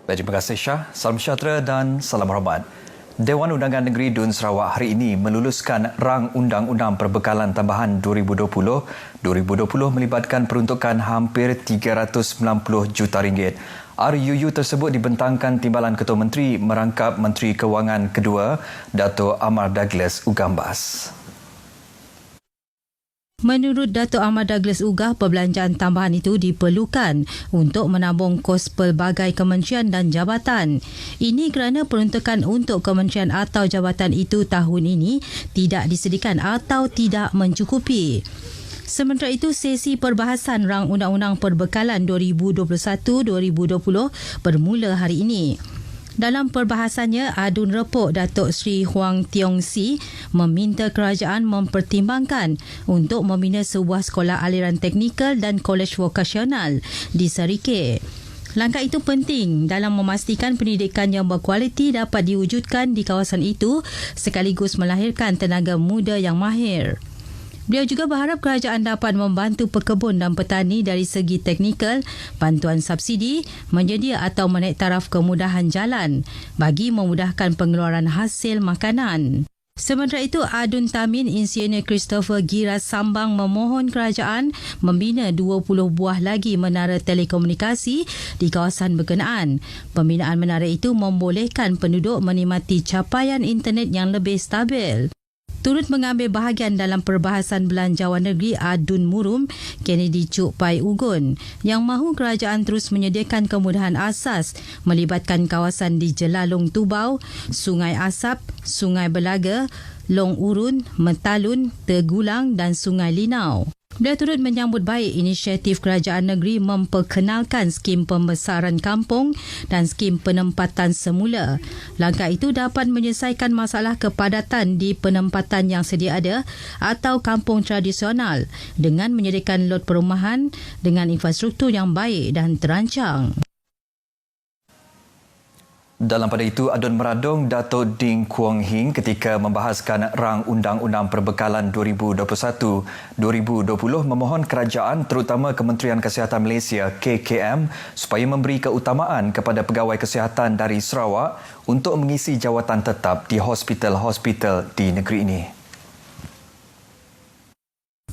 Baik, terima kasih Syah. Salam sejahtera dan salam hormat. Dewan Undangan Negeri Dun Sarawak hari ini meluluskan rang Undang-Undang Perbekalan Tambahan 2020. 2020 melibatkan peruntukan hampir 390 juta ringgit. RUU tersebut dibentangkan Timbalan Ketua Menteri merangkap Menteri Kewangan kedua, Dato' Amar Douglas Ugambas. Menurut Dato' Ahmad Douglas Ugah, perbelanjaan tambahan itu diperlukan untuk menabung kos pelbagai kementerian dan jabatan. Ini kerana peruntukan untuk kementerian atau jabatan itu tahun ini tidak disediakan atau tidak mencukupi. Sementara itu, sesi perbahasan rang Undang-Undang Perbekalan 2021-2020 bermula hari ini. Dalam perbahasannya, Adun Repok Datuk Seri Huang Tiong Si meminta kerajaan mempertimbangkan untuk membina sebuah sekolah aliran teknikal dan kolej vokasional di Serikit. Langkah itu penting dalam memastikan pendidikan yang berkualiti dapat diwujudkan di kawasan itu sekaligus melahirkan tenaga muda yang mahir. Beliau juga berharap kerajaan dapat membantu pekebun dan petani dari segi teknikal, bantuan subsidi, menyedia atau menaik taraf kemudahan jalan bagi memudahkan pengeluaran hasil makanan. Sementara itu, Adun Tamin Insinyur Christopher Giras Sambang memohon kerajaan membina 20 buah lagi menara telekomunikasi di kawasan berkenaan. Pembinaan menara itu membolehkan penduduk menikmati capaian internet yang lebih stabil. Turut mengambil bahagian dalam perbahasan Belanjawan Negeri Adun Murum, Kennedy Cuk Pai Ugun, yang mahu kerajaan terus menyediakan kemudahan asas melibatkan kawasan di Jelalong Tubau, Sungai Asap, Sungai Belaga, Long Urun, Metalun, Tegulang dan Sungai Linau. Beliau turut menyambut baik inisiatif kerajaan negeri memperkenalkan skim pembesaran kampung dan skim penempatan semula. Langkah itu dapat menyelesaikan masalah kepadatan di penempatan yang sedia ada atau kampung tradisional dengan menyediakan lot perumahan dengan infrastruktur yang baik dan terancang. Dalam pada itu, Adun meradung Dato' Ding Kuang Hing ketika membahaskan rang Undang-Undang Perbekalan 2021-2020 memohon kerajaan terutama Kementerian Kesihatan Malaysia KKM supaya memberi keutamaan kepada pegawai kesihatan dari Sarawak untuk mengisi jawatan tetap di hospital-hospital di negeri ini.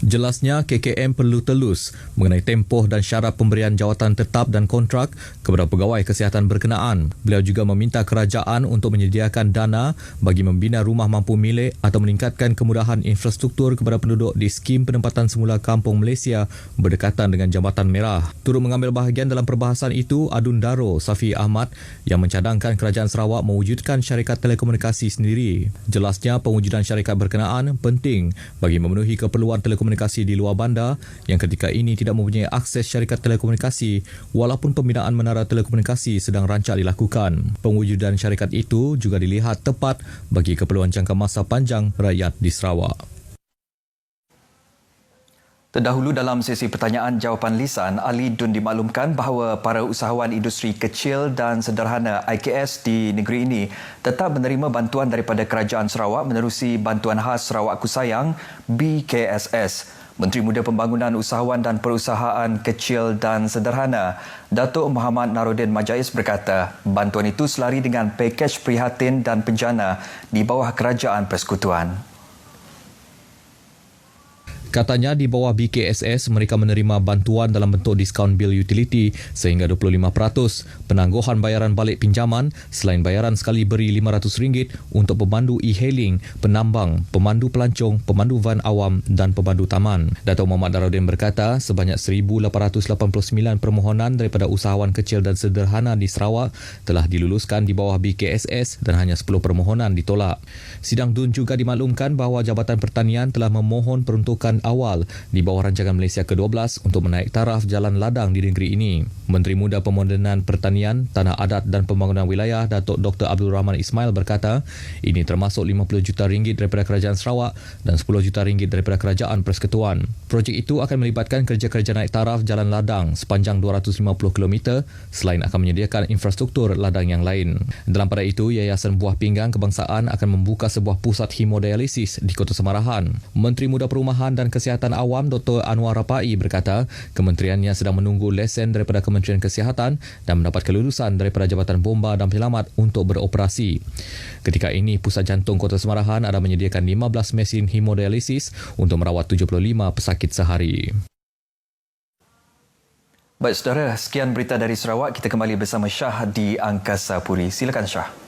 Jelasnya, KKM perlu telus mengenai tempoh dan syarat pemberian jawatan tetap dan kontrak kepada pegawai kesihatan berkenaan. Beliau juga meminta kerajaan untuk menyediakan dana bagi membina rumah mampu milik atau meningkatkan kemudahan infrastruktur kepada penduduk di skim penempatan semula kampung Malaysia berdekatan dengan Jambatan Merah. Turut mengambil bahagian dalam perbahasan itu, Adun Daro Safi Ahmad yang mencadangkan kerajaan Sarawak mewujudkan syarikat telekomunikasi sendiri. Jelasnya, pewujudan syarikat berkenaan penting bagi memenuhi keperluan telekomunikasi di luar bandar yang ketika ini tidak mempunyai akses syarikat telekomunikasi walaupun pembinaan menara telekomunikasi sedang rancak dilakukan. Pewujudan syarikat itu juga dilihat tepat bagi keperluan jangka masa panjang rakyat di Sarawak. Terdahulu dalam sesi pertanyaan jawapan lisan, Ali Dun dimaklumkan bahawa para usahawan industri kecil dan sederhana IKS di negeri ini tetap menerima bantuan daripada Kerajaan Sarawak menerusi Bantuan Khas Sarawak Ku Sayang BKSS. Menteri Muda Pembangunan Usahawan dan Perusahaan Kecil dan Sederhana, Datuk Muhammad Narudin Majais berkata, bantuan itu selari dengan pakej prihatin dan penjana di bawah Kerajaan Persekutuan. Katanya di bawah BKSS mereka menerima bantuan dalam bentuk diskaun bil utiliti sehingga 25%, penangguhan bayaran balik pinjaman selain bayaran sekali beri RM500 untuk pemandu e-hailing, penambang, pemandu pelancong, pemandu van awam dan pemandu taman. Datuk Muhammad Darudin berkata sebanyak 1,889 permohonan daripada usahawan kecil dan sederhana di Sarawak telah diluluskan di bawah BKSS dan hanya 10 permohonan ditolak. Sidang Dun juga dimaklumkan bahawa Jabatan Pertanian telah memohon peruntukan awal di bawah rancangan Malaysia ke-12 untuk menaik taraf jalan ladang di negeri ini. Menteri Muda Pemodenan Pertanian, Tanah Adat dan Pembangunan Wilayah Datuk Dr. Abdul Rahman Ismail berkata, ini termasuk RM50 juta daripada Kerajaan Sarawak dan RM10 juta daripada Kerajaan Persekutuan. Projek itu akan melibatkan kerja-kerja naik taraf jalan ladang sepanjang 250 km selain akan menyediakan infrastruktur ladang yang lain. Dalam pada itu, Yayasan Buah Pinggang Kebangsaan akan membuka sebuah pusat hemodialisis di Kota Semarahan. Menteri Muda Perumahan dan Jabatan Kesihatan Awam Dr. Anwar Rapai berkata kementeriannya sedang menunggu lesen daripada Kementerian Kesihatan dan mendapat kelulusan daripada Jabatan Bomba dan Penyelamat untuk beroperasi. Ketika ini, Pusat Jantung Kota Semarahan ada menyediakan 15 mesin hemodialisis untuk merawat 75 pesakit sehari. Baik saudara, sekian berita dari Sarawak. Kita kembali bersama Syah di Angkasa Puri. Silakan Syah.